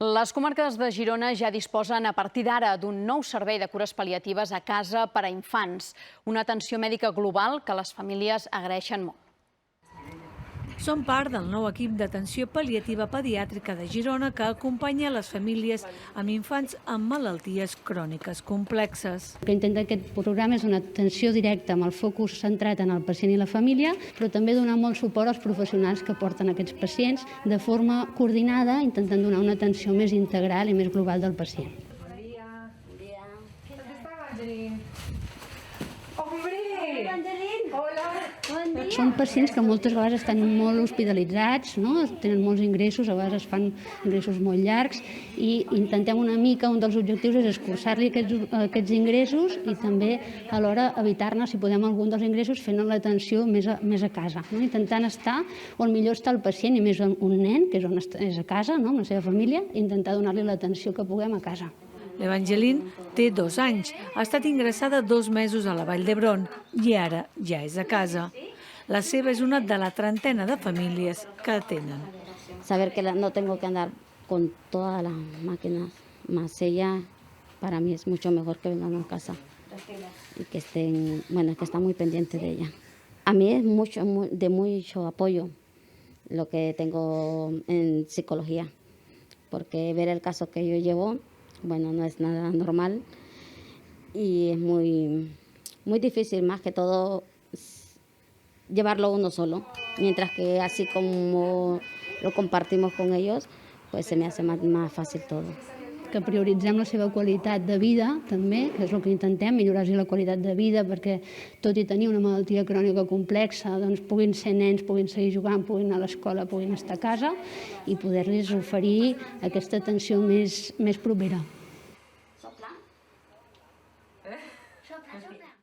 Les comarques de Girona ja disposen a partir d'ara d'un nou servei de cures pal·liatives a casa per a infants, una atenció mèdica global que les famílies agraeixen molt. Són part del nou equip d'atenció pal·liativa pediàtrica de Girona que acompanya les famílies amb infants amb malalties cròniques complexes. El que intenta aquest programa és una atenció directa amb el focus centrat en el pacient i la família, però també donar molt suport als professionals que porten aquests pacients de forma coordinada, intentant donar una atenció més integral i més global del pacient. Bon dia. Bon dia. Com està, Evangeline? Hombre! Evangeline! Hola! Bon dia! Són pacients que moltes vegades estan molt hospitalitzats, no? Tenen molts ingressos, a vegades fan ingressos molt llargs i intentem una mica, un dels objectius és escurçar-li aquests ingressos i també alhora evitar-ne, si podem, algun dels ingressos fent l'atenció més a casa, no? Intentant estar on millor està el pacient i més un nen, que és on és a casa, no? Amb la seva família, i intentar donar-li l'atenció que puguem a casa. L'Evangeline té 2 anys, ha estat ingressada 2 mesos a la Vall d'Hebron i ara ja és a casa. La seva és una de la trentena de famílies que atenen. Saber que no tengo que andar con todas las máquinas, más ella, para mí es mucho mejor que vengan a casa y que estén, bueno, que están muy pendientes de ella. A mí es de mucho apoyo lo que tengo en psicología, porque ver el caso que yo llevo, bueno, no es nada normal y es muy difícil, más que todo, llevarlo uno solo, mientras que así como lo compartimos con ellos, pues se me hace más fácil todo. Que prioritzem la seva qualitat de vida, també, que és el que intentem, millorar-los la qualitat de vida, perquè tot i tenir una malaltia crònica complexa, doncs puguin ser nens, puguin seguir jugant, puguin anar a l'escola, puguin estar a casa i poder-los oferir aquesta atenció més propera. Sopla. Sopla.